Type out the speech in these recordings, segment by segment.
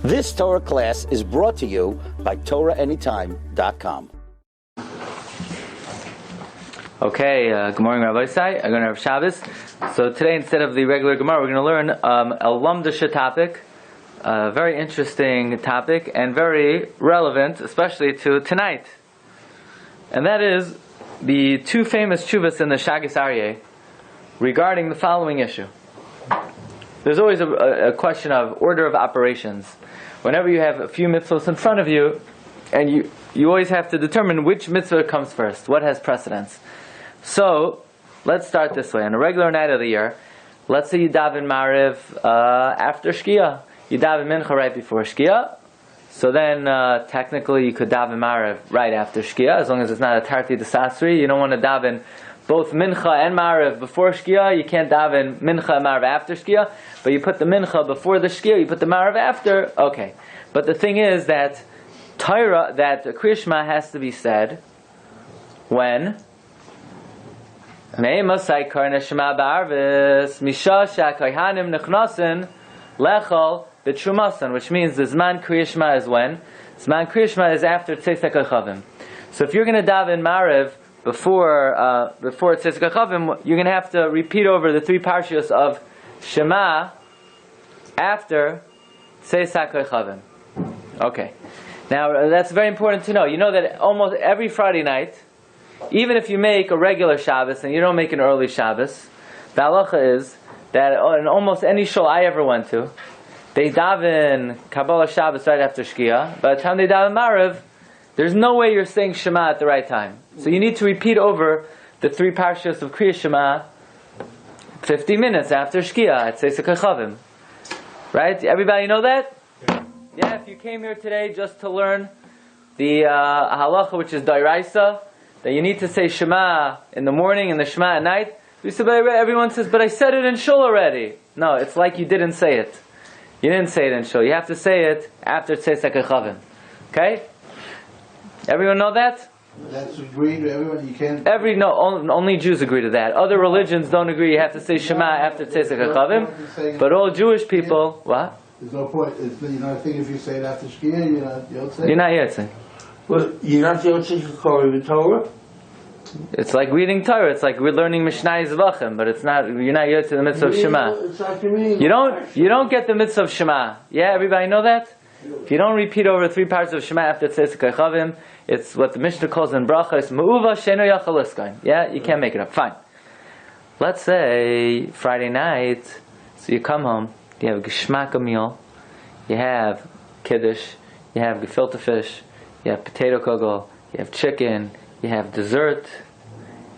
This Torah class is brought to you by TorahAnytime.com. Okay, good morning, Rabbi Glatstein. I'm going to have Shabbos. So today, instead of the regular Gemara, we're going to learn a Lamdasha topic, a very interesting topic, and very relevant, especially to tonight. And that is the two famous tshuvas in the Shaagas Aryeh regarding the following issue. There's always a question of order of operations. Whenever you have a few mitzvahs in front of you, and you always have to determine which mitzvah comes first, what has precedence. So, let's start this way. On a regular night of the year, let's say you daven Mariv after Shkia. You daven Mincha right before Shkia. So then, technically, you could daven Mariv right after Shkia, as long as it's not a Tarti Desasri. You don't want to daven both Mincha and Mariv before Shkia. You can't daven Mincha and Mariv after Shkia. But you put the Mincha before the Shkia, you put the Mariv after. Okay. But the thing is that Torah, that Krias Shema has to be said when Me'emasai karna Shema ba'arvis Misha sha'kohanim nechnasin lechol b'trumasan, which means the Zman Krias Shema is when? Zman Krias Shema is after Tzeitzak HaChavim. So if you're going to daven Mariv before Tzeitzak HaChavim, you're going to have to repeat over the three Parshios of Shema after Tzeitzak HaChavim. Okay. Now, that's very important to know. You know that almost every Friday night, even if you make a regular Shabbos and you don't make an early Shabbos, the halacha is that in almost any shul I ever went to, they daven Kabbalah Shabbos right after Shkia. By the time they daven Mariv, there's no way you're saying Shema at the right time. So you need to repeat over the three Parshas of Krias Shema 50 minutes after Shkia at Tzeitzak HaChavim. Right? Everybody know that? Yeah, if you came here today just to learn the halacha, which is Dairaisa, that you need to say Shema in the morning and the Shema at night, everyone says, but I said it in shul already. No, it's like you didn't say it. You didn't say it in shul. You have to say it after Tzeitzak HaChavim. Okay? Everyone know that? That's agreed to everyone. You can't. Only Jews agree to that. Other religions don't agree. You have to say Shema after Tzeitzak HaChavim. But all Jewish people, what? There's no point. I think if you say it after Shkia, you're not Yotzei. You're not Yotzei. Well, you're not Yotzei according to Torah? It's like reading Torah. It's like we're learning Mishnah Zvachim, but it's not. You're not Yotzei the mitzvah of Shema. It's like you You don't get the mitzvah of Shema. Yeah, everybody know that. If you don't repeat over three parts of Shema after Tzeitzak HaChavim, it's what the Mishnah calls in Bracha. It's Ma'uva Sheino Yachal Iskain. Yeah, you can't make it up. Fine. Let's say Friday night, so you come home. You have a geschmacka meal, you have Chiddush, you have gefilte fish, you have potato kugel, you have chicken, you have dessert,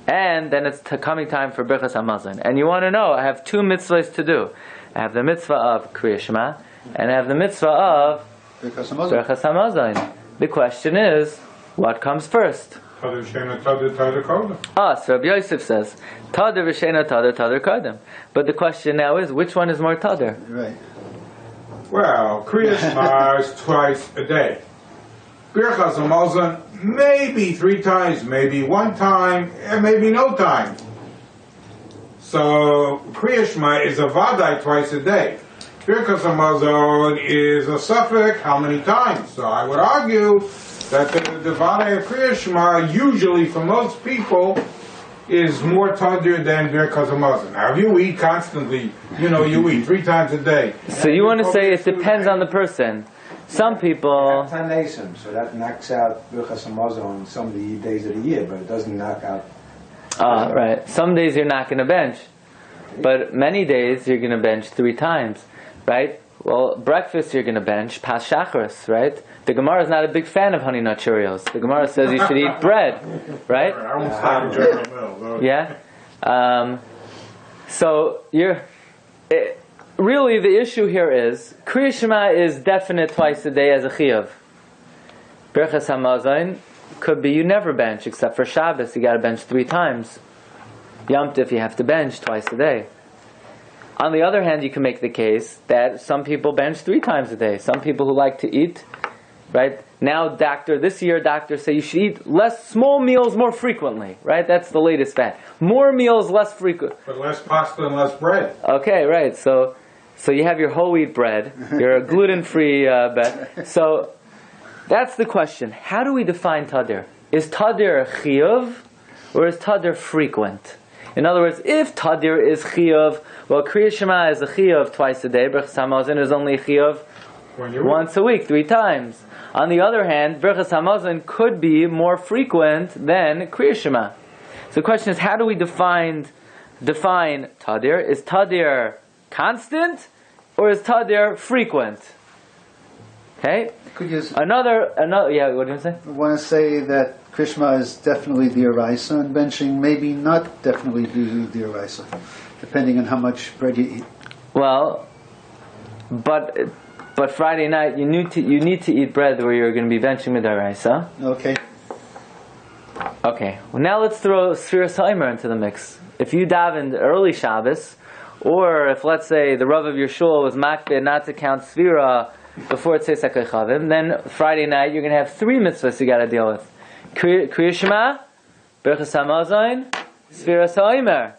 and then it's coming time for Birkas Hamazon. And you want to know, I have two mitzvahs to do. I have the mitzvah of Krias Shema, and I have the mitzvah of Birkas Hamazon. The question is, what comes first? So Rabbi Yosef says, Tader v'sheina tader kodem. But the question now is, which one is more tader? Right. Well, Krias Shema is twice a day. Birkas Hamazon, maybe 3 times, maybe 1 time, and maybe no time. So, Krias Shema is a Vadai twice a day. Birkas Hamazon is a suffix, how many times? So I would argue that the Vadai of Krias Shema, usually for most people, is more tadir than Birkas Hamazon. Now, if you eat constantly, you eat 3 times a day. So you want to say it depends on the person. Some people... So that knocks out Birkas Hamazon on some of the days of the year, but it doesn't knock out... right. Some days you're not going to bench. But many days you're going to bench 3 times. Right? Well, breakfast you're going to bench, pas shacharis, right? The Gemara is not a big fan of Honey Nut Cheerios. The Gemara says you should eat bread, right? I won't stop General Mills. Yeah? So, really the issue here is, Krias Shema is definite twice a day as a chiyuv. Birkas Hamazon could be you never bench, except for Shabbos, you got to bench 3 times. Yom Tif you have to bench twice a day. On the other hand, you can make the case that some people bench 3 times a day. Some people who like to eat, right? Now, this year, doctors say you should eat small meals more frequently, right? That's the latest fad. More meals, less frequent. But less pasta and less bread. Okay, right. So So you have your whole wheat bread, your gluten-free bread. So that's the question. How do we define tadir? Is tadir chiyuv or is tadir frequent? In other words, if tadir is chiyuv, well, Krias Shema is a chiyuv twice a day. Birkas Hamazon is only a chiyuv once a week, 3 times. On the other hand, Birkas Hamazon could be more frequent than Krias Shema. So the question is, how do we define tadir? Is tadir constant or is tadir frequent? Okay. Could you Another. Yeah. What do you say? I want to say that Krishma is definitely the Araisa, and benching maybe not definitely the Araisa, depending on how much bread you eat. Well, but Friday night you need to eat bread where you're going to be benching midaraisa. Okay. Okay. Well, now let's throw Sefiras HaOmer into the mix. If you davened early Shabbos, or if let's say the Rav of your shul was makbid not to count Sefira before Tzeisak Chavim, then Friday night you're going to have 3 mitzvahs you got to deal with: Krias Shema, Birkas Hamazon, Sefiras HaOmer.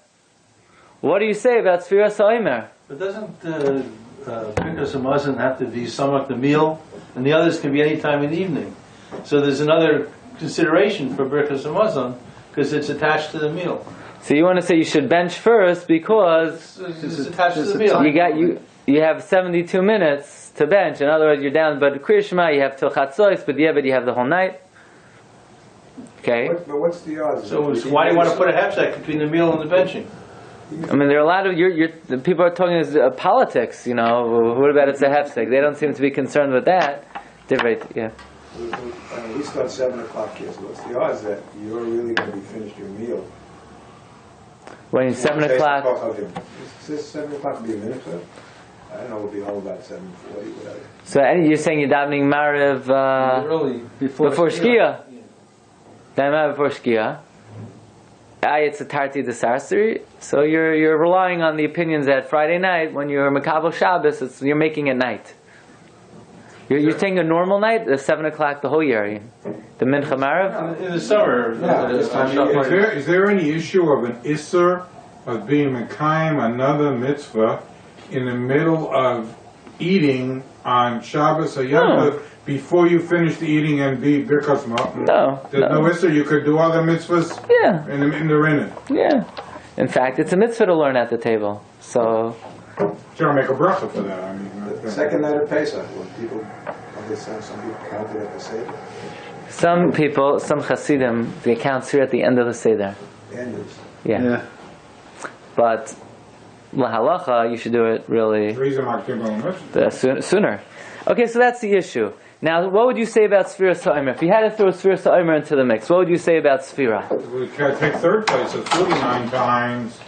What do you say about Sefiras HaOmer? But doesn't Birkas Hamazon have to be somewhat the meal, and the others can be any time in the evening? So there's another consideration for Birkas Hamazon because it's attached to the meal. So you want to say you should bench first because It's attached to the meal. you have 72 minutes to bench. In other words, you're down. But Krias Shema you have till Chatzos, but you have the whole night. Okay. But what's the odds? So why do you want to put a half-sack between the meal and the benching? I mean, there are a lot of the people are talking as politics. You know, what about it's a hefsek? They don't seem to be concerned with that. Different, yeah. We start 7 o'clock here, so what's the odds that you're really going to be finished your meal? When 7 o'clock. Is 7 o'clock be a minute, sir? I don't know, we'll be home about 7:40, whatever. So you're saying you're davening Mariv Early before Shkia? Davening Mariv before Shkia. It's a tarti desasri. So you're relying on the opinions that Friday night when you're Makabel Shabbos, you're making it night. You're taking a normal night, the 7 o'clock the whole year. The Mincha Mariv? in the summer. Is there any issue of an Isser of being Mekayim another mitzvah in the middle of eating on Shabbos or Yom Tov before you finish the eating and be Birkas Hamazon? No. There's no Isser. You could do other mitzvahs in the Rinnin. Yeah. In fact, it's a mitzvah to learn at the table. So. Sure, make a bracha for that. I mean, The second night of Pesach, when people understand, some people count it at the Seder. Some people, some Hasidim, they count Sir at the end of the Seder. Yeah. But lahalacha, you should do it really sooner. Okay, so that's the issue. Now, what would you say about Sefiras HaOmer? If you had to throw Sefiras HaOmer into the mix, what would you say about Sefira? We can take third place at 49 times.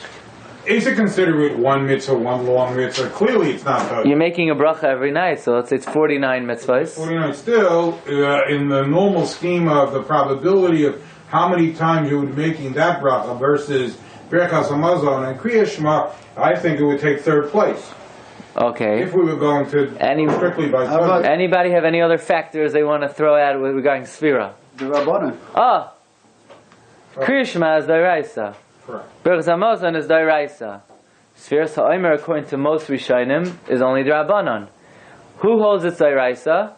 Is it considered one mitzvah, one long mitzvah? Clearly it's not. You're making a bracha every night, so let's say it's 49 mitzvahs. 49 still, in the normal scheme of the probability of how many times you would be making that bracha versus Birkas Hamazon and Krias Shema, I think it would take third place. Okay. If we were going to strictly by Torah. Anybody have any other factors they want to throw out regarding Sefira? The Rabbanan. Krias Shema is D'oraisa. Birkas Hamazon is D'oraisa. Sefiras HaOmer, according to most Rishonim, is only D'Rabbanan. Who holds it's D'oraisa?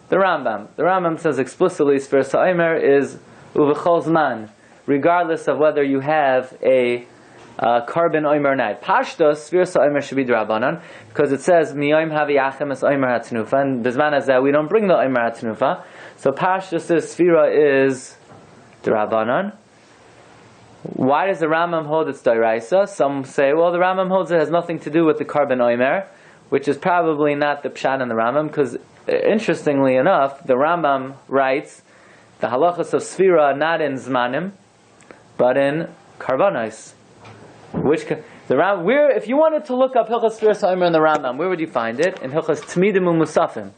The Rambam. The Rambam says explicitly Sefiras HaOmer is Uvechol Zman, regardless of whether you have a carbon Omer night. Pashtos, Sefiras HaOmer should be D'Rabbanan, because it says, Miyom havi achem es Omer hatnufa, and Bizman is that we don't bring the Omer hatnufa. So Pashtos says Sefira is D'Rabbanan. Why does the Rambam hold it's D'oraisa? Some say, well, the Rambam holds it has nothing to do with the carbon Omer, which is probably not the Pshat in the Rambam, because interestingly enough, the Rambam writes the halachas of Sefira not in Zmanim, but in Karbanos. If you wanted to look up Hilchas Sefiras HaOmer in the Rambam, where would you find it? In Hilchas Tmidim u'Musafim.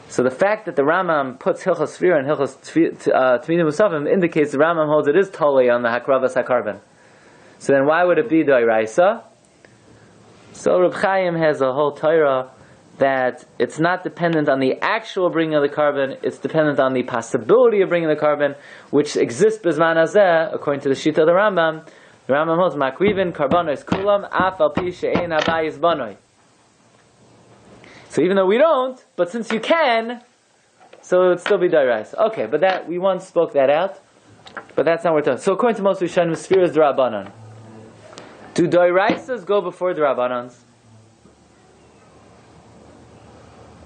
So the fact that the Rambam puts Hilchas Sefira and Hilchas Tmidim u'Musafim indicates the Rambam holds it is totally on the Hakravas HaKarban. So then why would it be D'oraisa? So Reb Chaim has a whole Torah that it's not dependent on the actual bringing of the carbon, it's dependent on the possibility of bringing the carbon, which exists Bizman Hazeh, according to the Shita of the Rambam. The Rambam holds Makrivin Karbanos Kulam Af Al Pi She'ein Abayis Banoi. So even though we don't, but since you can, so it would still be Dairaisa. Okay, but that we once spoke that out, but that's not what we're talking. So according to most Rishonim, Sefiras D'Rabbanan. Do Dairaisas go before D'Rabbanans?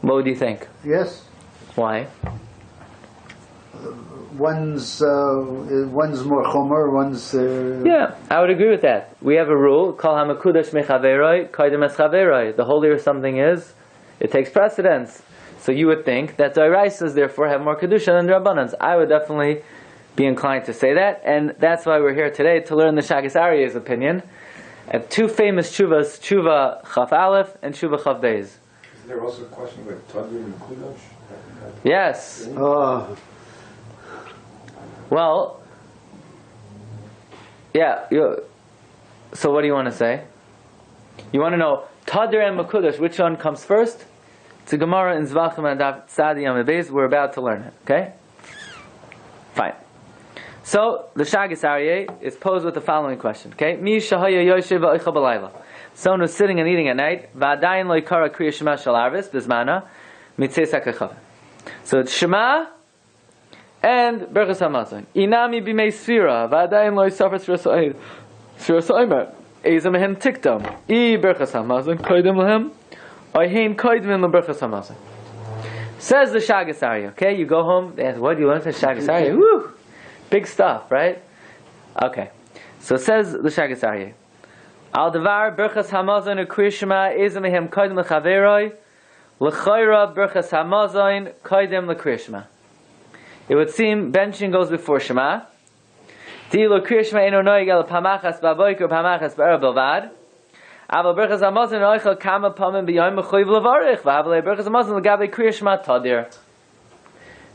What would you think? Yes. Why? One's more chomer, one's... Yeah, I would agree with that. We have a rule, Kol hamakudash mechaveroi, kaidem es chaveroi. The holier something is, it takes precedence. So you would think that Dairaisas therefore have more kedusha than Rabbanans. I would definitely be inclined to say that, and that's why we're here today, to learn the Shaagas Aryeh's opinion. I have two famous tshuvas, tshuva chaf aleph and tshuva chaf beis. Is there also a question with Tadir and Chiddush? Yes. Well, yeah. So what do you want to say? You want to know Tadir and Makudash, which one comes first? It's a Gemara in Zvachim and Daf Tzadi Yamid Beis. We're about to learn it. Okay? Fine. So the Shaagas Aryeh is posed with the following question. Okay? Mi shahaya yoshev va'oicha b'layla. Someone who's sitting and eating at night. Va'adayin lo yikara kriya Shema shel arvis bizmana mitzei sakachavim. So it's Shema and Birkas HaMazon. Inami b'mei Sefira v'adayin lo yisafar Sefiras HaOmer Eza mehen tikdom I Birkas HaMazon koidem lehem Oihein koidem leBirkas HaMazon. Says the Shaagas Aryeh. Okay, you go home. They ask, what do you learn from Shaagas Aryeh? Woo! Big stuff, right? Okay. So says the Shaagas Aryeh. Al devar Birkas HaMazon u'Kriya Shema Eza mehem koidem lechaveroi L'chayra Birkas HaMazon koidem leKriya Shema. It would seem benching goes before Shema. Di'lo Kriya Shema eno noig el pamachas ba'boiker pamachas ba'erev belvad. Aval Birkas HaMazon oichel kama pamim b'yom mechoiv levarich v'avalei Birkas HaMazon l'gabei Kriya Shema tadir.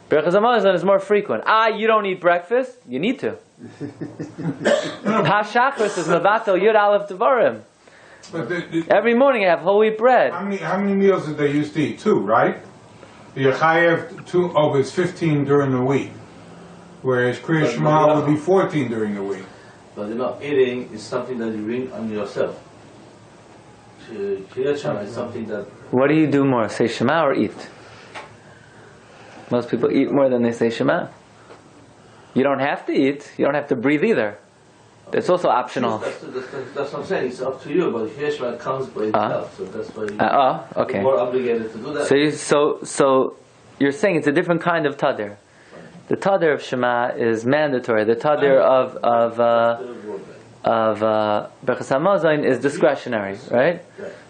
Birkas HaMazon is more frequent. You don't eat breakfast? You need to. Pashachris is mevatel yud aleph devarim. Every morning I have whole wheat bread. How many meals did they used to eat? 2, right? You're chayev 2. Oh, it's 15 during the week, whereas Kriya Shema would be 14 during the week. But eating is something that you bring on yourself. Kriya Shema is something that... What do you do more, say Shema or eat? Most people eat more than they say Shema. You don't have to eat. You don't have to breathe either. It's also optional. That's what I'm saying. It's up to you, but Kriya Shema comes by itself, so that's why okay. You're more obligated to do that. So you're saying it's a different kind of tadir. The tadir of Shema is mandatory. The tadir of Birkas HaMazon is discretionary, right?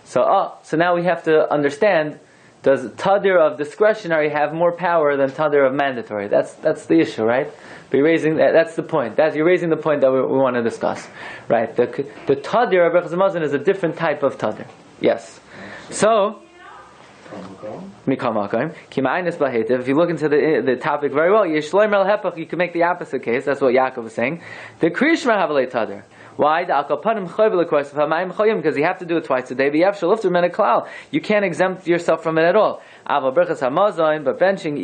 So now we have to understand: does tadir of discretionary have more power than tadir of mandatory? That's the issue, right? That's the point. You're raising the point that we want to discuss, right? The tadir of Birkas HaMazon is a different type of tadir. Yes. So, if you look into the topic very well, you can make the opposite case. That's what Yaakov is saying. The Kriya Shema have a tadir. Why? Because you have to do it twice a day. You can't exempt yourself from it at all. But benching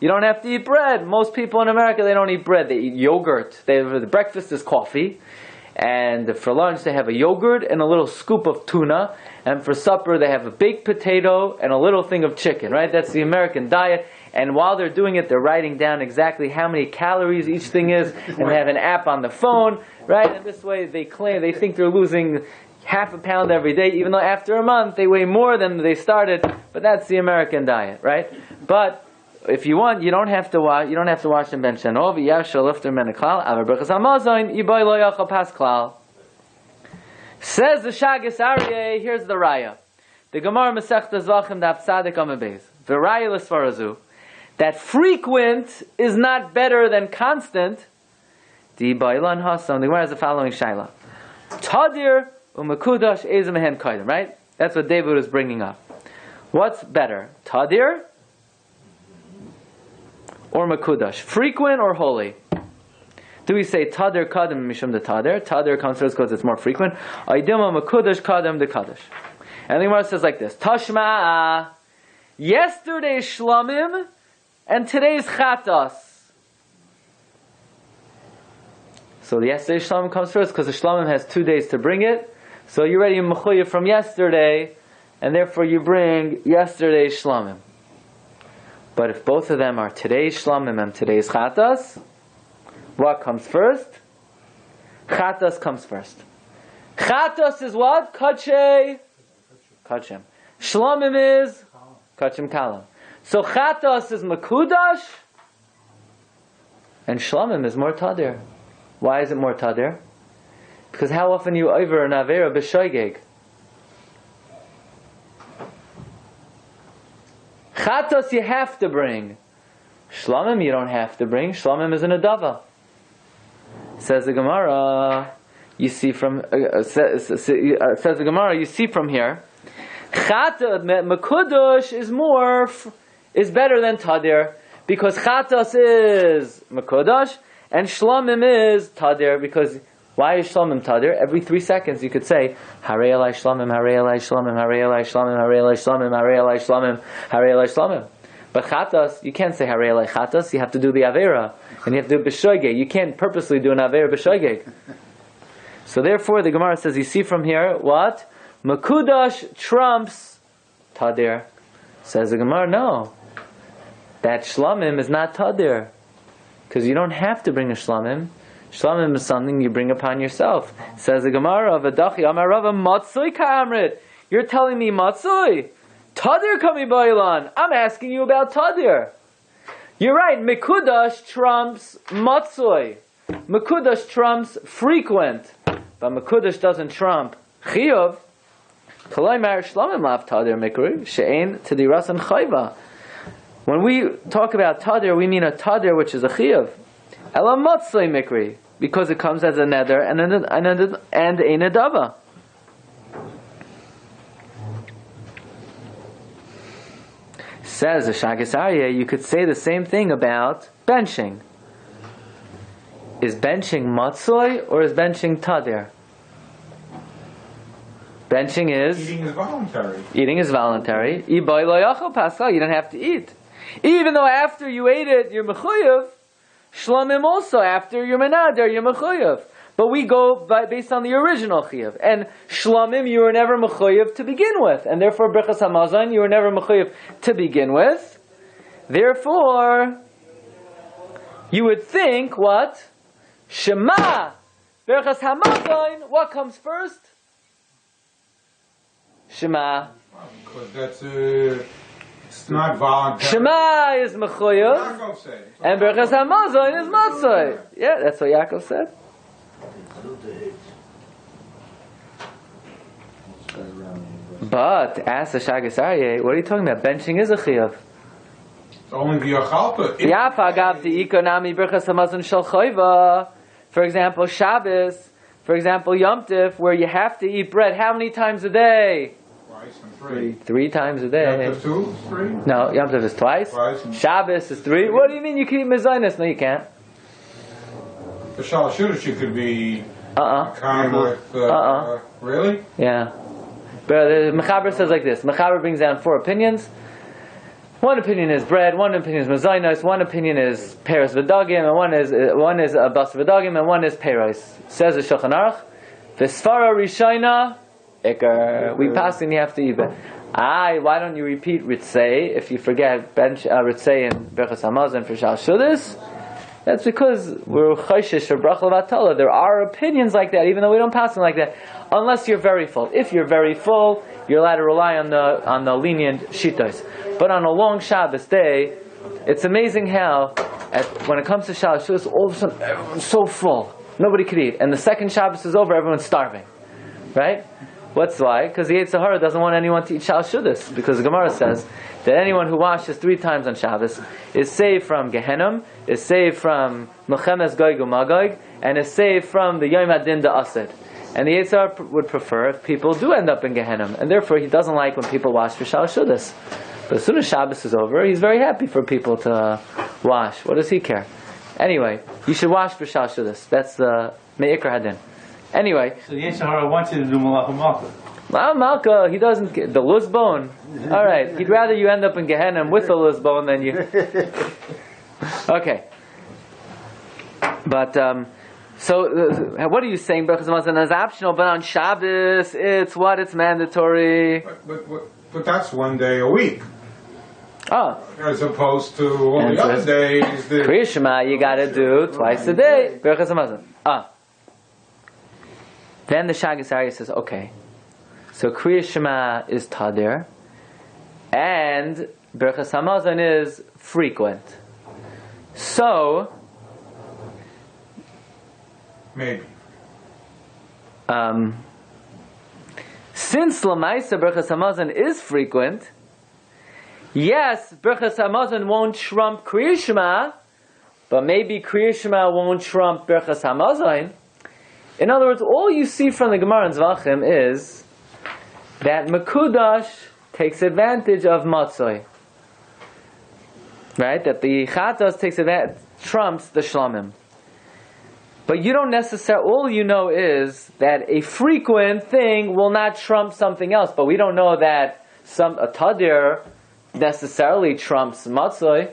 you don't have to eat bread. Most people in America, they don't eat bread. They eat yogurt. The breakfast is coffee. And for lunch, they have a yogurt and a little scoop of tuna. And for supper, they have a baked potato and a little thing of chicken, right? That's the American diet. And while they're doing it, they're writing down exactly how many calories each thing is. And they have an app on the phone, right? And this way, they think they're losing half a pound every day, even though after a month, they weigh more than they started. But that's the American diet, right? But if you want, you don't have to wash. You don't have to wash and bench. Says the Shaagas Aryeh. Here's the raya. The Gemara Masechta Zvachim Daf Tzadik Amud Beis. The raya l'sfarazu that frequent is not better than constant. The Bailan Hasam. The Gemara has the following shaila: Tadir u'mekudash ezem mehen kaidem. Right? That's what David is bringing up. What's better, Tadir or Mekudash? Frequent or holy? Do we say Tadir Kadam Mishum the Tadir? Tadir comes first because it's more frequent. Aidima Mekudash Kadam the Kaddish. And the Gemara says like this: Tashma, yesterday's Shlamim and today's Chatas. So the yesterday's Shlamim comes first because the Shlamim has 2 days to bring it. So you're ready Mechuyev from yesterday, and therefore you bring yesterday's shlamim. But if both of them are today's shlamim and today's chatas, what comes first? Chatas comes first. Chatas is what? Kachem. Shlamim is kachem kalam. So chatas is mekudash, and shlamim is more tadir. Why is it more tadir? Because how often you over an avera b'shoigeg? Chatos you have to bring. Shlamim you don't have to bring. Shlamim is an adava. Says the Gemara. You see from says the Gemara. You see from here. Chatos mekudosh is better than tadir because chatos is mekudosh and shlamim is tadir because. Why is shlamim tadir? Every 3 seconds you could say Harei alai shlamim, Harei alai shlamim, Harei alai shlamim, Harei alai shlamim, Harei alai shlamim, Harei alai shlamim. But chatas, you can't say Harei alai chatas. You have to do the avera, and you have to do b'shoigeg. You can't purposely do an avera b'shoigeg. So therefore, the Gemara says, you see from here what mekudash trumps tadir. Says the Gemara, no, that shlamim is not tadir because you don't have to bring a shlamim. Shlamim is something you bring upon yourself. Says the Gemara, V'dachi Amar Rava Matzoi Ka'amrit. You're telling me Matzoi? Tadir kami ba'ilan. I'm asking you about Tadir. You're right, Mekudash trumps Matzoi. Mekudash trumps frequent. But Mekudash doesn't trump Chiyuv. Kalaymar Shlamim lav Tadir Mikri. She'ein Tidiras and Chayva. When we talk about Tadir, we mean a Tadir which is a Chiyuv. Ela Matzoi Mikri, because it comes as a neder and a nedava. Says the Shaagas Aryeh, you could say the same thing about benching. Is benching Matzoi or is benching Tadir? Benching is... Eating is voluntary. Eating is voluntary. You don't have to eat. Even though after you ate it, you're mechuyev. Shlamim also, after your menader, you're mechuyev. But we go based on the original chiyuv. And shlamim, you were never mechuyev to begin with. And therefore, Birkas Hamazon, you were never mechuyev to begin with. Therefore, you would think, what? Shema! Birkas Hamazon, what comes first? Shema. Because that's it's not voluntary. Shema is mechuyev. Yaakov said. And Birkas Hamazon is matzoi. Yeah, that's what Yaakov said. But, ask the Shaagas Aryeh, what are you talking about? Benching is a chiyuv. It's only the achalta. Yafa gav the ikonami Birkas Hamazon shel choiva. For example, Shabbos. For example, Yom Tif, where you have to eat bread how many times a day? Twice and three. 3 times a day. Yom Tov 2, 3? No, Yom Tov is twice. Shabbos is 3. What do you mean you can eat mezainis? No, you can't. The Shaagas you could be kind with. Really? Yeah. But the Mechaber says like this. Mechaber brings down 4 opinions. One opinion is bread, one opinion is mezainos, one opinion is peros v'dagim, and one is a bas v'dagim, and one is peros. Says the Shulchan Aruch, v'sfara rishayna ikar. We pass and you have to eat it. Why don't you repeat ritzei if you forget ritzei and Birkas Hamazon for Shal Shudas? That's because we're chayshish for bracha v'atala. There are opinions like that, even though we don't pass them like that, unless you're very full. If you're very full, you're allowed to rely on the lenient shitos. But on a long Shabbos day, it's amazing how, when it comes to Shabbos, all of a sudden everyone's so full, nobody could eat. And the second Shabbos is over, everyone's starving, right? What's why? Because the Yetzer Hara doesn't want anyone to eat Shabbos Shudas. Because the Gemara says that anyone who washes 3 times on Shabbos is saved from Gehenna, is saved from Mechemes Goyg u'Magog, and is saved from the Yom Hadin Da'ased. And the Yetzer Hara would prefer if people do end up in Gehenna, and therefore he doesn't like when people wash for Shabbos Shudas. But as soon as Shabbos is over, he's very happy for people to wash. What does he care? Anyway, you should wash for Shabbos Shudas. That's the Me'ikar Hadin. Anyway. So the Yetzer Hara wants you to do Malach Malka. Malka, he doesn't get the luz bone. All right, he'd rather you end up in Gehenna with the luz bone than you. Okay. But So, what are you saying? Birkas Hamazon is optional, but on Shabbos, it's what? It's mandatory. But that's one day a week. Oh. As opposed to all the other days. Krias Shema, you gotta do twice a day. Birkas Hamazon. Then the Shaagas Aryeh says, okay, so Krias Shema is tadir, and Birkas Hamazon is frequent. So, maybe. Since Lamaisa Birkas Hamazon is frequent, yes, Birkas Hamazon won't trump Krias Shema, but maybe Krias Shema won't trump Birkas Hamazon. In other words, all you see from the Gemara in Zvachim is that Mekudash takes advantage of Matzoi. Right? That the Chatas trumps the Shlamim. But you don't necessarily, all you know is that a frequent thing will not trump something else. But we don't know that a Tadir necessarily trumps Matzoi.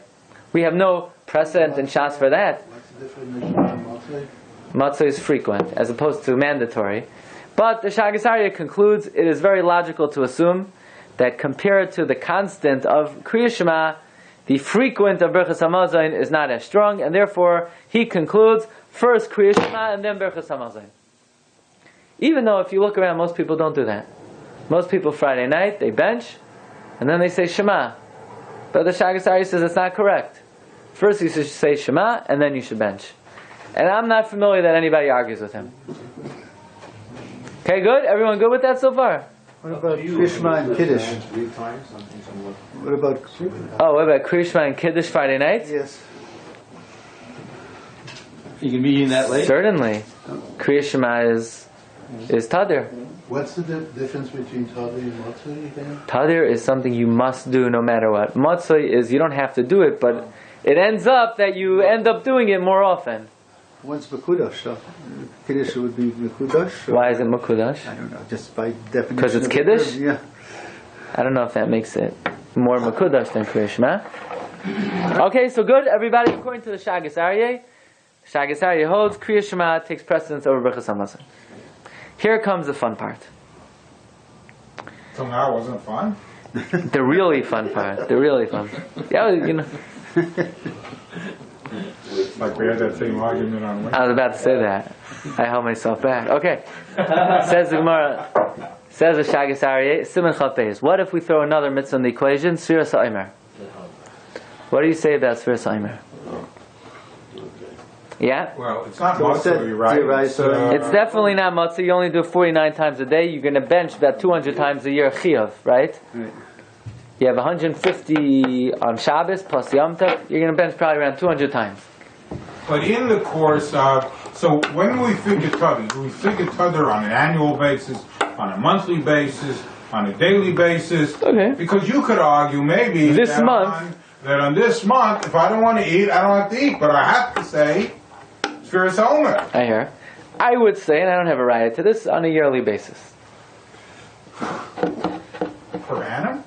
We have no precedent in Shas for that. What's the definition of Matzah? Matzah is frequent, as opposed to mandatory. But the Shaagas Aryeh concludes it is very logical to assume that compared to the constant of Krias Shema, the frequent of Birkas Hamazon is not as strong, and therefore he concludes first Krias Shema and then Birkas Hamazon. Even though if you look around, most people don't do that. Most people Friday night, they bench, and then they say Shema. But the Shaagas Aryeh says it's not correct. First you should say Shema, and then you should bench. And I'm not familiar that anybody argues with him. Okay, good? Everyone good with that so far? What about Krias Shema and Kiddush? What about What about Krias Shema and Chiddush Friday night? Yes. You can be eating that late? Certainly. Krias Shema is Tadir. What's the difference between Tadir and Matzah, you think? Tadir is something you must do no matter what. Matzah is you don't have to do it, but it ends up that you end up doing it more often. What's Mekudash? So Kiddush would be Mekudash? Why is it Mekudash? I don't know, just by definition. Because it's of Kiddush? Yeah. I don't know if that makes it more Mekudash than Krias Shema. Okay, so good, everybody. According to the Shaagas Aryeh, Shaagas Aryeh holds Krias Shema takes precedence over Birkas Hamazon. Here comes the fun part. So now it wasn't fun? The really fun part. The really fun. Yeah, you know. Like we had that same argument on Wednesday. I was about to say that. I held myself back. Okay. Says the Gemara. Says the Shaagas Aryeh. Siman Chaf Beis. What if we throw another mitzvah in the equation? Sefiras HaOmer. What do you say about Sefiras HaOmer? Yeah? Well, it's not So it's Matzah, you're right. It's definitely not matzah. You only do it 49 times a day. You're going to bench about 200 times a year chiyuv, right? Right. You have 150 on Shabbos plus Yom Tov. You're going to bench probably around 200 times. But in the course of, so when we figure Tadir, do we figure Tadir on an annual basis, on a monthly basis, on a daily basis? Okay. Because you could argue maybe This that month. on this month, if I don't want to eat, I don't have to eat. But I have to say, Sefiras HaOmer. I hear. I would say, and I don't have a riot to this, on a yearly basis. Per annum?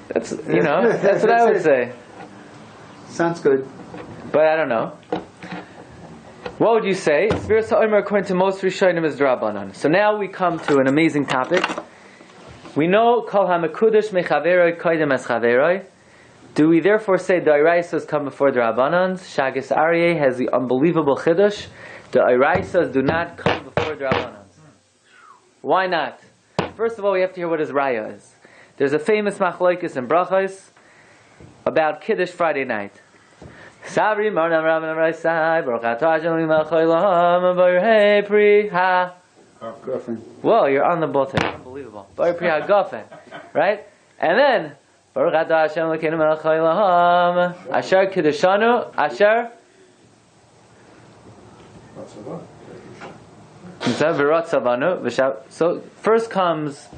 That's that's what I would say. Sounds good. But I don't know. What would you say? Sefiras HaOmer, according to most Rishonim, is Drabanan. So now we come to an amazing topic. We know Kol HaMekudash Mechaveroi Koidem Es Chaveroi. Do we therefore say the Iraisas come before the Rabbanans? Shaagas Aryeh has the unbelievable Chiddush. The Iraisas do not come before the Rabbanans. Why not? First of all, we have to hear what his Raya is. There's a famous Machlokes in Brachos about Kiddush Friday night. Sabri Marnam Rabbanam Raisai Baruch Atah Shalom Lachoylaham Baruch Priha. Girlfriend. Whoa, you're on the boat. Unbelievable. Baruch Priha Gofen. Right? And then Baruch Atah Hashem Elokeinu melech haolam Asher Kiddushanu Asher So first comes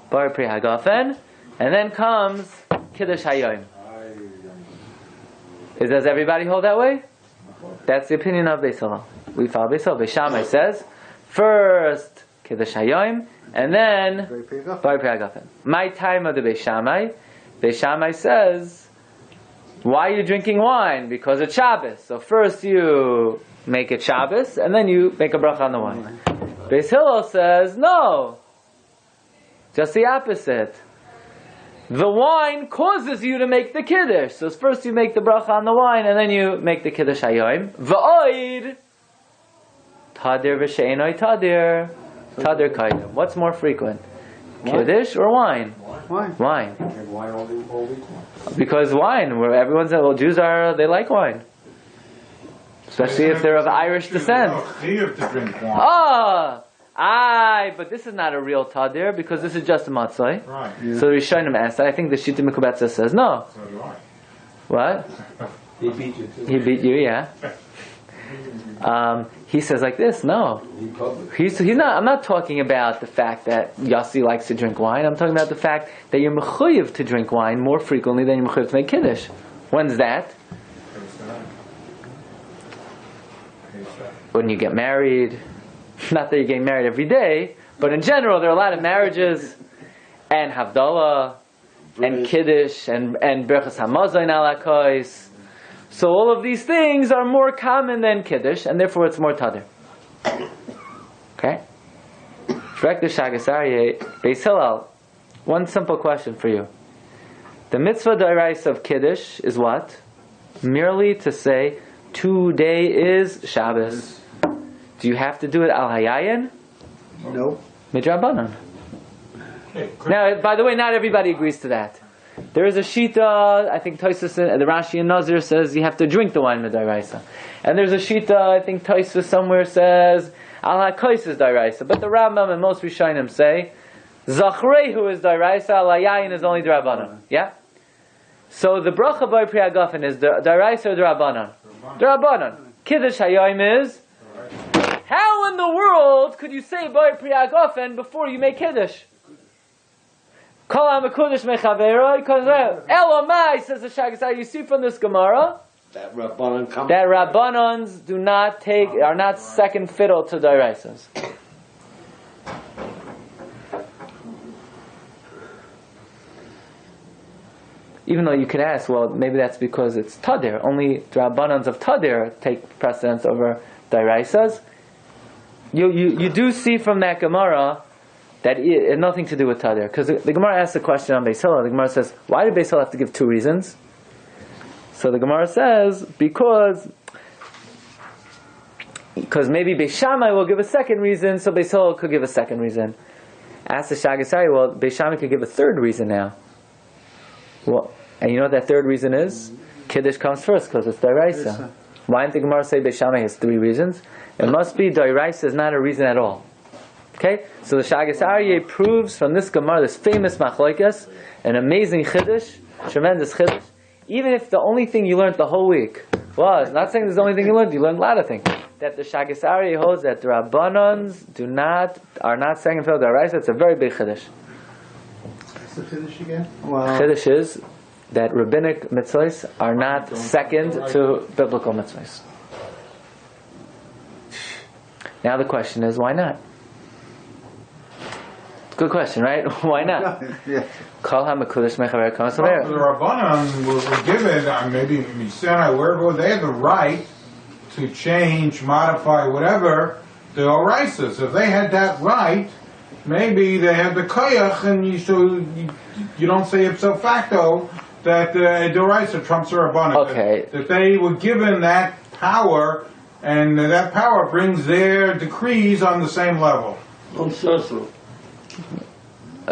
Baruch Pri Hagafen, and then comes Kiddush Hayom. Does everybody hold that way? That's the opinion of Beis Hillel. We follow Beis Hillel. Beis Shammai says first Kiddush Hayom, and then Baruch Pri Hagafen. My time of the Beis Shammai. Beis Shammai says, why are you drinking wine? Because it's Shabbos. So first you make it Shabbos, and then you make a bracha on the wine. Beis Hillel says, no. Just the opposite. The wine causes you to make the Kiddush. So first you make the bracha on the wine, and then you make the Kiddush Hayoim. V'oid Tadir v'she'enoi tadir. Tadir kaidem. What's more frequent? Kiddush or wine? Wine. Wine. Why all week? Because wine, where everyone's Jews they like wine. Especially if they're of Irish descent. Chiyuv to drink wine. But this is not a real tadir because this is just a matzoi. Right. Yeah. So the Rishonim asked that. I think the Shita Mikubetza says no. So do I. What? He beat you too. He beat you, yeah. He says like this, no. He's not. I'm not talking about the fact that Yossi likes to drink wine. I'm talking about the fact that you're mechuyev to drink wine more frequently than you're mechuyev to make kiddush. When's that? When you get married. Not that you're getting married every day, but in general, there are a lot of marriages, and havdalah, and kiddush, and Birkas Hamazon ala kois. So all of these things are more common than kiddush, and therefore it's more tadir. Okay? Direct the Shaagas Aryeh, Beis Hillel. One simple question for you: the mitzvah d'oraisa of kiddush is what? Merely to say today is Shabbos. Do you have to do it al hayayin? No. Midrabanan. Now, by the way, not everybody agrees to that. There is a shita, I think Tosfos, the Rashi and Nazir says you have to drink the wine midaraisa, and there's a shita, I think Tosfos somewhere says al hakois is daraisa. But the Rambam and most Rishonim say zachrehu is daraisa, al hayayin is only drabanan. Yeah. So the bracha by priagafen is daraisa or drabanan? Drabanan. Kiddush hayom is. How in the world could you say by priagafen before you make kiddush? Kol ha'mekudesh mechaveroi, Elamai, says the Shaagas. You see from this Gemara That Rabbanon that Rabbanons are not second fiddle to Dairaisas. Even though you could ask, well, maybe that's because it's Tadir. Only the Rabbanons of Tadir take precedence over Dairaisas. You do see from that Gemara that it had nothing to do with Tadir. Because the Gemara asks a question on Beis Hillel. The Gemara says, why did Beis Hillel have to give two reasons? So the Gemara says, because maybe Beis Shammai will give a second reason, so Beis Hillel could give a second reason. Ask the Shaagas, well, Beis Shammai could give a third reason now. Well, and you know what that third reason is? Kiddush comes first because it's Dairaisa. Why didn't the Gemara say Beis Shammai has three reasons? It must be Dairaisa is not a reason at all. Okay? So the Shaagas Aryeh proves from this Gemara, this famous machlokes, an amazing Chiddush, tremendous Chiddush, even if the only thing you learned the whole week was, not saying this is the only thing you learned a lot of things, that the Shaagas Aryeh holds that the Rabbanons are not saying in Dairaisa. It's a very big Chiddush. What's the finish again? Well, Chiddush is that rabbinic mitzvahs are not second to biblical mitzvahs. Now the question is, why not? Good question, right? Why not? yeah. Kol ha'mekudesh mechaver kamas The Rabbanon were given, maybe Sinai, wherever, they had the right to change, modify, whatever, the Oraisas. If they had that right, maybe they have the koyach, and you don't say ipso facto that the Oraisa trumps the Rabbanon. Okay. That they were given that power, and that power brings their decrees on the same level.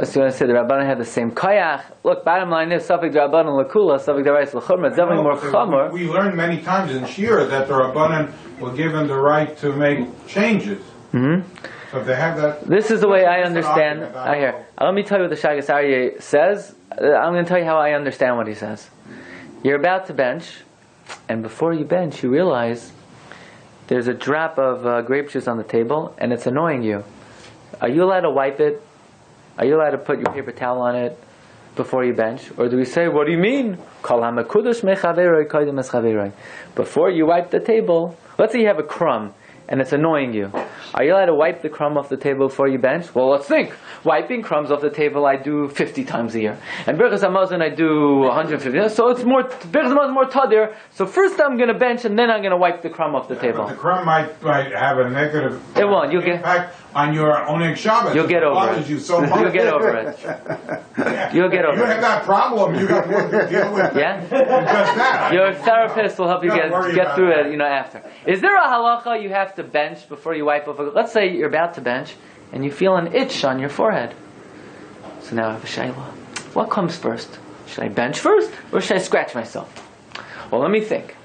So you want to say the Rabbanon have the same koyach? Look, bottom line is, Safek Rabbanon Lakula, Safek Daraisa L'chumra, it's definitely more chomer. We learned many times in Shiur that the Rabbanon were given the right to make changes. Mm-hmm. So if they have that... This is the way I understand. Let me tell you what the Shaagas Aryeh says. I'm going to tell you how I understand what he says. You're about to bench, and before you bench, you realize there's a drop of grape juice on the table, and it's annoying you. Are you allowed to wipe it? Are you allowed to put your paper towel on it before you bench? Or do we say, what do you mean? Before you wipe the table, let's say you have a crumb, and it's annoying you. Are you allowed to wipe the crumb off the table before you bench? Well, let's think. Wiping crumbs off the table I do 50 times a year. And Birkas Hamazon I do 150. So it's more, Birkas Hamazon more tadir. So first I'm going to bench and then I'm going to wipe the crumb off the table. But the crumb might have a negative It won't. You'll impact on your Oneg Shabbos. You'll get over it. You so much. You'll get over it. You'll get over You have it. that problem. You got to deal with. Yeah? Just that. Your therapist will help you Don't worry get about through that. it, after. Is there a halacha you have to bench before you wipe off? Let's say you're about to bench and you feel an itch on your forehead. So now I have a shayla. What comes first? Should I bench first or should I scratch myself? Well, let me think.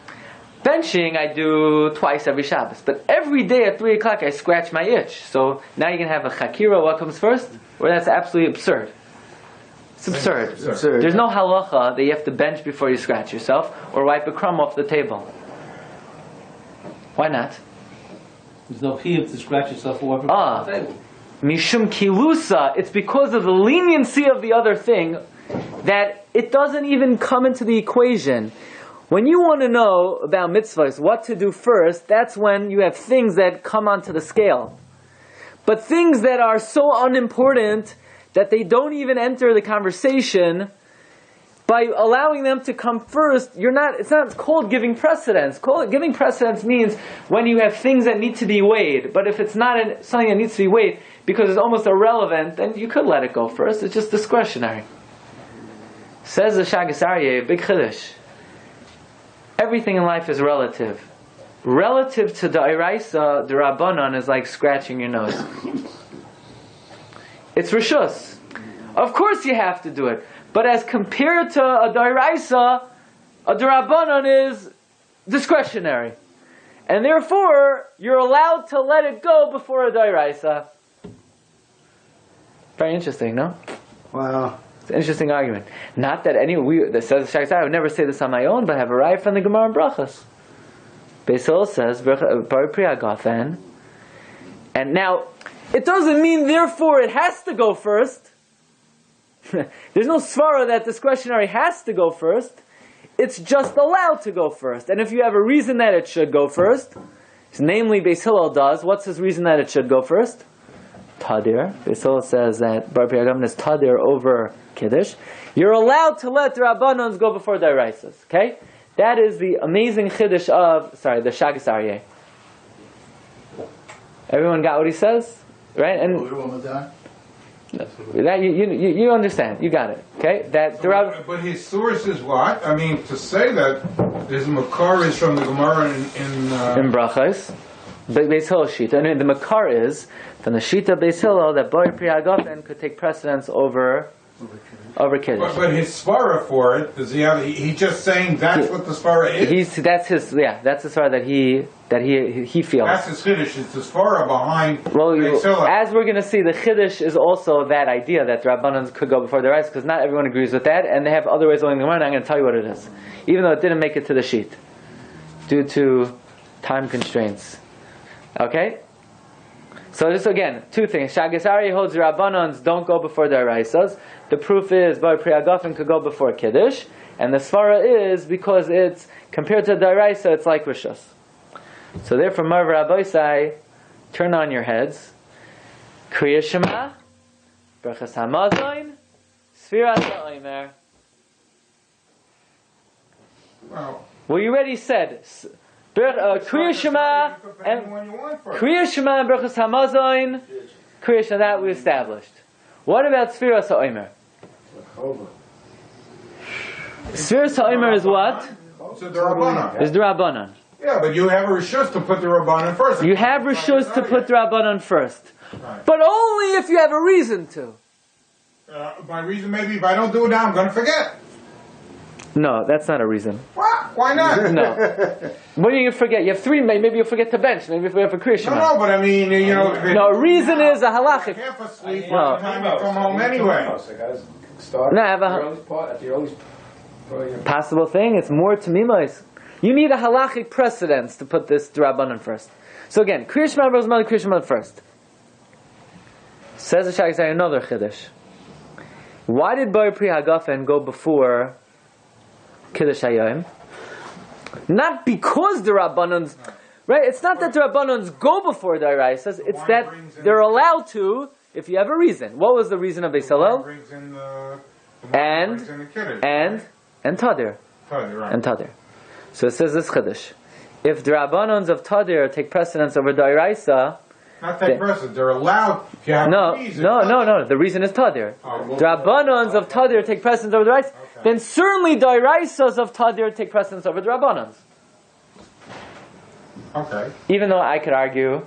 Benching I do twice every Shabbos, but every day at 3 o'clock I scratch my itch. So now you can have a chakira. What comes first? Or that's absolutely absurd. It's absurd. It's absurd. There's no halacha that you have to bench before you scratch yourself or wipe a crumb off the table. Why not? There's no chiyuv to scratch yourself or wipe Ah. the table. Mishum kilusa, it's because of the leniency of the other thing that it doesn't even come into the equation. When you want to know about mitzvahs, what to do first, that's when you have things that come onto the scale. But things that are so unimportant that they don't even enter the conversation, by allowing them to come first, it's not called giving precedence. Giving precedence means when you have things that need to be weighed. But if it's not something that needs to be weighed because it's almost irrelevant, then you could let it go first. It's just discretionary. Says the Shaagas Aryeh, big Chiddush. Everything in life is relative. Relative to the Iraisa, the Rabbanon is like scratching your nose. It's Rishus. Of course you have to do it. But as compared to a Dairaisa, a Darabanan is discretionary. And therefore, you're allowed to let it go before a Dairaisa. Very interesting, no? Wow. It's an interesting argument. Not that that says Shaagas, I would never say this on my own, but I have a raya from the Gemara and Brachas. Beis Hillel says, Bar Priya Gafen. And now, it doesn't mean therefore it has to go first. There's no svara that discretionary has to go first. It's just allowed to go first. And if you have a reason that it should go first, namely Beis Hillel does, what's his reason that it should go first? Tadir. Beis Hillel says that Bar Priya Gafen is Tadir over Kiddush. You're allowed to let the Rabbanans go before the Raisas. Okay? That is the amazing Chiddush of, the Shaagas Aryeh. Everyone got what he says? Right? And that you understand. You got it. Okay? That But his source is what? I mean, to say that his makar is from the Gemara in Brachos. Beis Hillel Shita. And the makar is from the Shita Beis Hillel that Bar Priya Gafen could take precedence over Kiddush. But his svara for it, does he have? He's just saying that's what the svara is. That's the svara that he feels. That's his chiddush. It's the svara behind. Well, Beis Hillel. as we're going to see, the chiddush is also that idea that the Rabbanans could go before the rice, because not everyone agrees with that, and they have other ways of learning the Gemara. And I'm going to tell you what it is, even though it didn't make it to the sheet due to time constraints. Okay. So this again, two things. Shaagas Aryeh holds the Rabbanans don't go before the Araisas. The proof is Bar Priya Gafen could go before Kiddush, and the svara is because it's compared to the Araisa, it's like Rishus. So therefore, Marv Rabbeisai, turn on your heads. Krias Shema, Birkas Hamazon, Sefiras HaOmer. Well, you already said Krias Shema and Krias Shema and Birkas Hamazon. Krias Shema, that we established. What about Sefiras HaOmer? Sefiras HaOmer is what? It's the Rabbanan. Is the Rabbanan. Yeah, but you have a rishus to put the Rabbanan first. You have rishus to put the Rabbanan first. Right. But only if you have a reason to. My reason maybe if I don't do it now, I'm going to forget. No, that's not a reason. What? Why not? No. What are you going to forget? You have three, maybe you'll forget to bench. Maybe if we have a Krias Shema. No, but I mean, No, a reason is a halachic. Half asleep No. by the time you come home anyway. No, I have a possible thing. It's more to mimos. You need a halachic precedence to put this Rabbanan first. So again, Krias Shema versus Mother, Krias Shema first. Says the Shaagas another Chiddush. Why did Bar Priya Gafen go before Kiddush Hayom? Not because the Rabbanans, Right? It's not that the Rabbanans go before the Araisas, it's wine that brings in- they're allowed to if you have a reason. What was the reason of Beis Wine Hillel? brings in the And- brings in the Kiddush, And Tadir. right? And Tadir. So it says this Chiddush. If the Rabbanans of Tadir take precedence over the Araisa, Not take precedent. They're allowed. If you have no, a reason. no. The reason is Tadir. Oh, The Rabbanans of Tadir take precedence over the Raisa. Okay. Then certainly the Araisas of Tadir take precedence over the Rabbanans. Okay. Even though I could argue,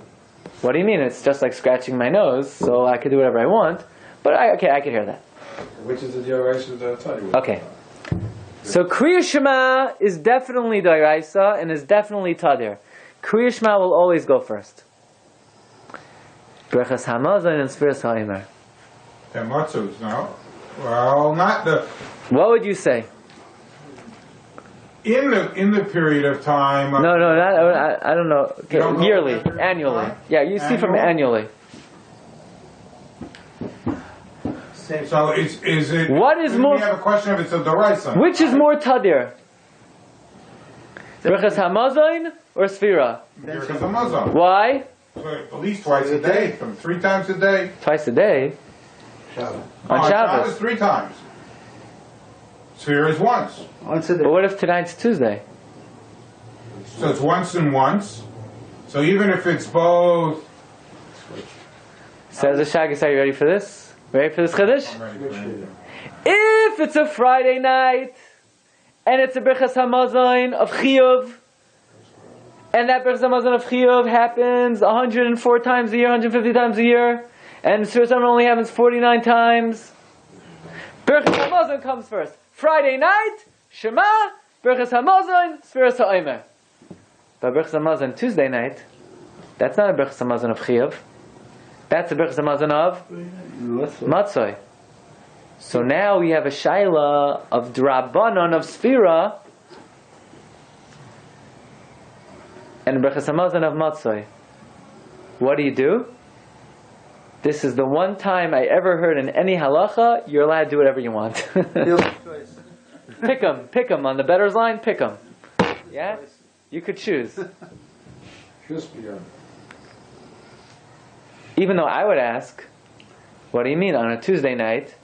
what do you mean? It's just like scratching my nose, so I could do whatever I want. But I could hear that. Which is the Dioraisa that I tell you. Okay. So Krias Shema is definitely Dioraisa and is definitely Tadir. Krias Shema will always go first. Birkas Hamazon and Sefiras HaOmer. The matzus, no. Well, not the What would you say? in the period of time. No, not, I don't know. Okay, You don't know yearly, what they're annually. doing? Yeah, you see from annually. So is it? What is more- We have a question if it's a deraisa. Which is more Tadir? Birkas Hamazon or Sefira? Because of Muslim. Why? At least twice a day, from 3 times a day. Twice a day. Shabbat. On Shabbos. 3 times. Sphere is once. Once a day. But what if tonight's Tuesday? So it's once and once. So even if it's both. Says the Shaagas, are you ready for this? Ready for this Chiddush? I'm ready for anything. If it's a Friday night, and it's a Birkas Hamazon of Chiyuv, and that Birkas Hamazon of Chiyuv happens 104 times a year, 150 times a year, and Sefiras HaOmer only happens 49 times, Birkas Hamazon comes first. Friday night, Shema, Birkas Hamazon, Sefiras HaOmer. But Birkas Hamazon Tuesday night, that's not a Birkas Hamazon of Chiyuv. That's a Birkas Hamazon of Matzoi. So now we have a Shaila of Drabanon of Sefira and a Birkas Hamazon of Matzoi. What do? This is the one time I ever heard in any halacha, you're allowed to do whatever you want. Pick 'em on the better's line, pick 'em. Yeah? You could choose. Just beyond. Even though I would ask, what do you mean on a Tuesday night,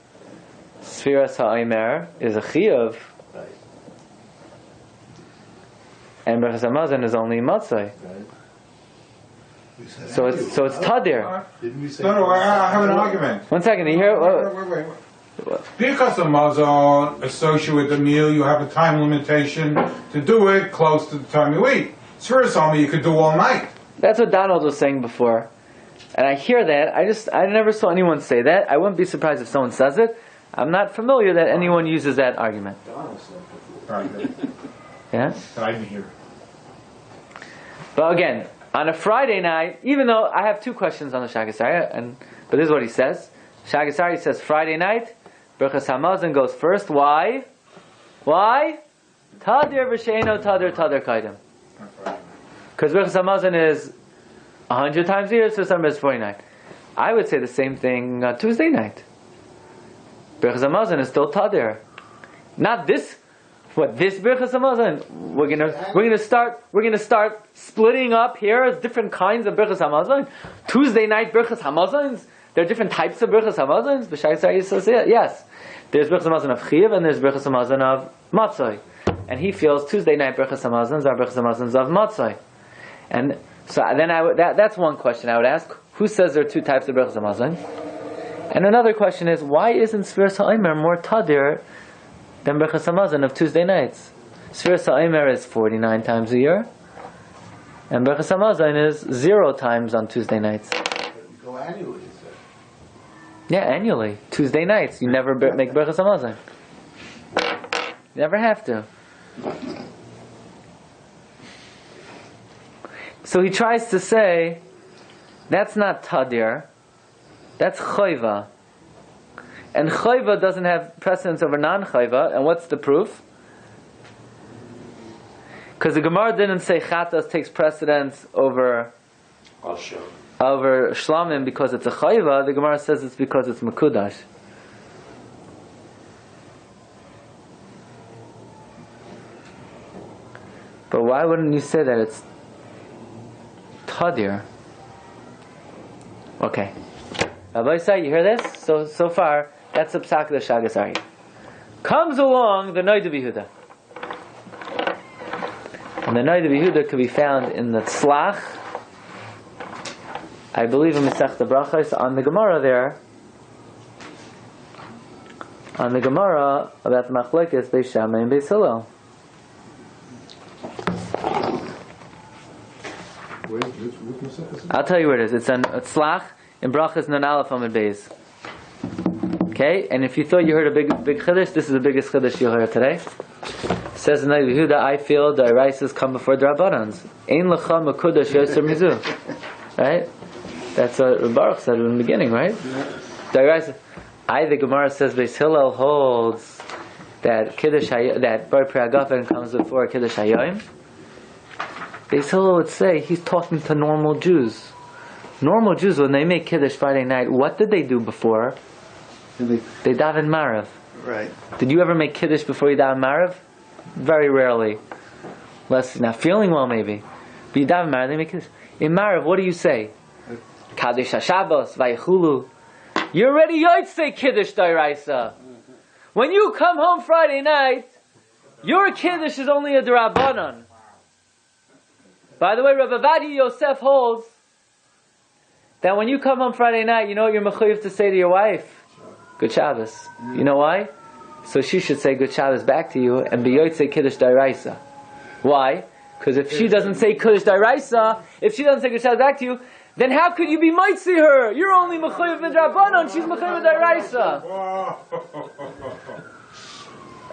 Sefiras HaOmer is a Chiyuv, and Birkas Hamazon is only Matzoi. So it's Tadir. Didn't we say? No, I have an argument. 1 second, you hear? Wait. Because of Mazon associated with the meal, you have a time limitation to do it close to the time you eat. Sefiras HaOmer you could do all night. That's what Donald was saying before. And I hear that. I never saw anyone say that. I wouldn't be surprised if someone says it. I'm not familiar that anyone uses that argument. Right, Yeah? that I didn't hear. But again, on a Friday night, even though I have 2 questions on the Shaagas, but this is what he says. Shaagas says Friday night, Birkas Hamazon goes first. Why? Tadir v'she'eno tadir kaidim. Because Birkas Hamazon is 100 times a year, so December is 49. I would say the same thing Tuesday night. Birkas Hamazon is still Tadir. Not this. What this Birkas Hamazon? We're gonna start splitting up here as different kinds of Birkas Hamazon. Tuesday night Birkas Hamazons. There are different types of Birkas Hamazons. B'Shai says yes. There's Birkas Hamazon of Chiyuv and there's Birkas Hamazon of Matzoi. And he feels Tuesday night Birkas Hamazons are Birkas Hamazons of Matzoi. And so then that's one question I would ask. Who says there are 2 types of Birkas Hamazon? And another question is, why isn't Sefiras HaOmer more Tadir than Birkas Hamazon of Tuesday nights? Sefiras HaOmer is 49 times a year, and Birkas Hamazon is 0 times on Tuesday nights. Go annually, you said. Yeah, annually. Tuesday nights. You never make Birkas Hamazon. You never have to. So he tries to say, that's not Tadir, that's Chayva. And Chayva doesn't have precedence over non-Chayva, and what's the proof? Because the Gemara didn't say Chatas takes precedence over Shlamim because it's a Chayva. The Gemara says it's because it's Mekudash. But why wouldn't you say that it's Tadir. Okay. Rabbi Say, you hear this? So far, that's the psak of the Shaagas Aryeh. Comes along the Noid of Yehuda. And the Noid of Yehuda could be found in the Tzlach, I believe in Masechta Brachos, on the Gemara there, on the Gemara about the Machlekes Beis Shammai and Beis Hillel. I'll tell you where it is. It's on Tzlach in Brachos Nun Aleph Amud Beis. Okay, and if you thought you heard a big chiddush, this is the biggest chiddush you'll hear today. It says in Rabbi Yehuda, I feel the Iraises come before the Rabbanans. Ein lecha mekudash yoser mizu. Right? That's what Baruch said in the beginning, right? The Iraises. The Gemara says Beis Hillel holds that kiddush that Bar Priagafen comes before kiddush hayom. Beis Hillel would say he's talking to normal Jews. Normal Jews, when they make kiddush Friday night, what did they do before? They daven Marav. Right. Did you ever make kiddush before you daven Marav? Very rarely. Unless you're not feeling well, maybe. But you daven Marav, they make kiddush. In Marav, what do you say? Kaddish HaShabbos, Vayichulu. You're already Yotzei Kiddush D'Oraisa. When you come home Friday night, your kiddush is only a D'Rabbanan. By the way, Rabbi Vadi Yosef holds that when you come home Friday night, you know what you're mechuyev to say to your wife? Good Shabbos. You know why? So she should say Good Shabbos back to you and be Yotzei Kiddush D'Oraisa. Why? Because if she doesn't say Kiddush D'Oraisa, if she doesn't say Good Shabbos back to you, then how could you be mitzi her? You're only mechuyev v'drabanan. She's mechuyev d'oraisa.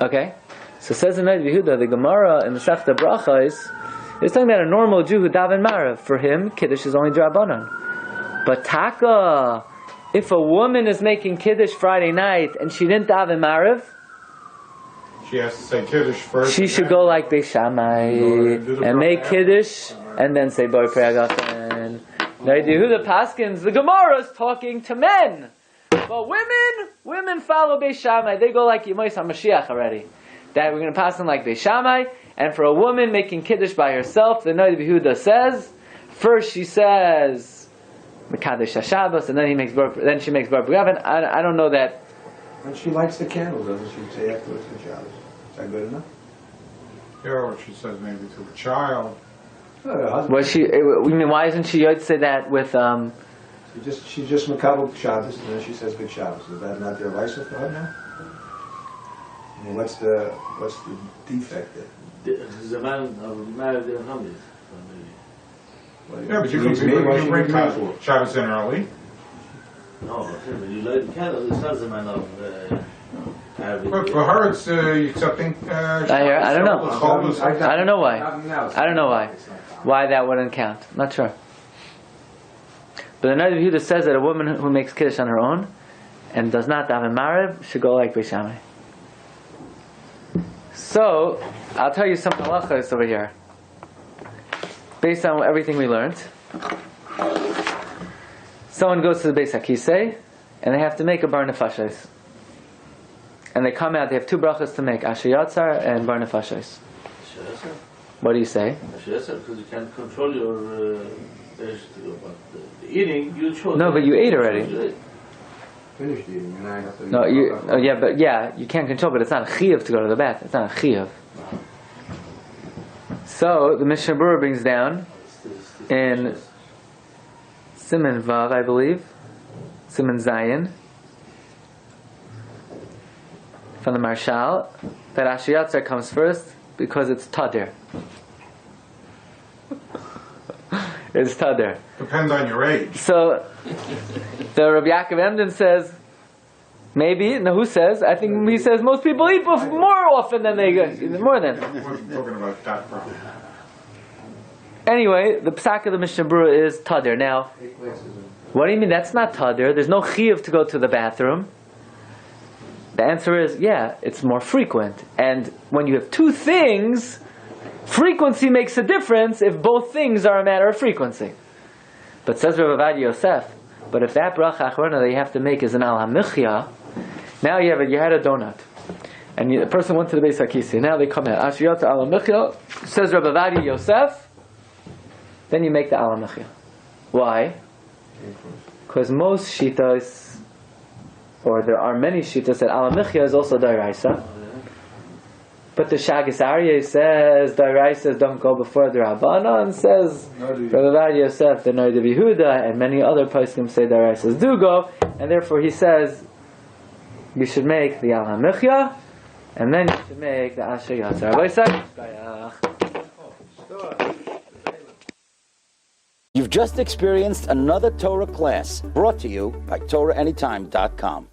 Okay, so says in Rabbi Yehuda, the Gemara in the Masechta Brachos is talking about a normal Jew who daven Marav. For him, kiddush is only d'rabanan. But taka, if a woman is making kiddush Friday night and she didn't daven Marav, she has to say kiddush first. She should go like Beis Shammai and make kiddush and then say Bar Priagafen. Now Yehuda Paskins, the Gemara is talking to men, but women follow Beis Shammai. They go like Yemais HaMashiach already. That we're going to pass them like Beis Shammai. And for a woman making kiddush by herself, the Noid of Yehuda says, first she says Mekadesh HaShabbos, and then she makes Bar Priagafen. I don't know that. When she lights the candle, doesn't she say afterwards to Shabbos? Is that good enough? Yeah, or she says maybe to a child. Was she? I mean, why isn't she say that with? She just makabel Shabbos, and then she says Good Shabbos. Is that not their rice for her now? I mean, what's the defect there? The man married their homies. Yeah, but you can bring Shabbos in early. No, but you light the candle. It's not the man of. But for her, it's accepting. I don't know. I don't know why. I don't know why. Why that wouldn't count? Not sure. But the Noid of Yehuda says that a woman who makes kiddush on her own and does not daven Marav should go like Beis Shammai. So I'll tell you some halachas over here, based on everything we learned. Someone goes to the Beis HaKisei and they have to make a bar nefashos. And they come out, they have two brachas to make, Asher Yatzar and Bar Nefashos. What do you say? Asher Yatzar, because you can't control your the eating, you chose. No, but you ate already. Finished eating, and I have to. No, you can't control, but it's not a chiyuv to go to the bath. It's not a chiyuv. So the Mishnah Berurah brings down in Siman Vav, I believe, Siman Zayin, from the Marshal, that Asher Yatzar comes first because it's Tadir. It's Tadir. Depends on your age. So, the Rabbi Yaakov Emden says, maybe, no, who says? I think he says most people eat more often than they go, more than. We're talking about that problem. Anyway, the psak of the Mishnah Berurah is Tadir. Now, what do you mean that's not Tadir? There's no chiyuv to go to the bathroom. The answer is, yeah, it's more frequent. And when you have two things, frequency makes a difference if both things are a matter of frequency. But says Rabbi Vadi Yosef, but if that bracha achrona that you have to make is an al hamichya, now you had a donut. And the person went to the Beis HaKisei. Now they come out. Asher Yatzar al hamichya, says Rabbi Vadi Yosef, then you make the alamechia. Why? Because most shitas, or there are many shitas that alamechia is also daraisa. But the Shaagas Aryeh says daraisas don't go before the Rabbanan, says Rabbi Yosef, the Noda Yehuda, and many other poskim say daraisas do go, and therefore he says you should make the alamechia, and then you should make the asher yatzar. You've just experienced another Torah class brought to you by TorahAnytime.com.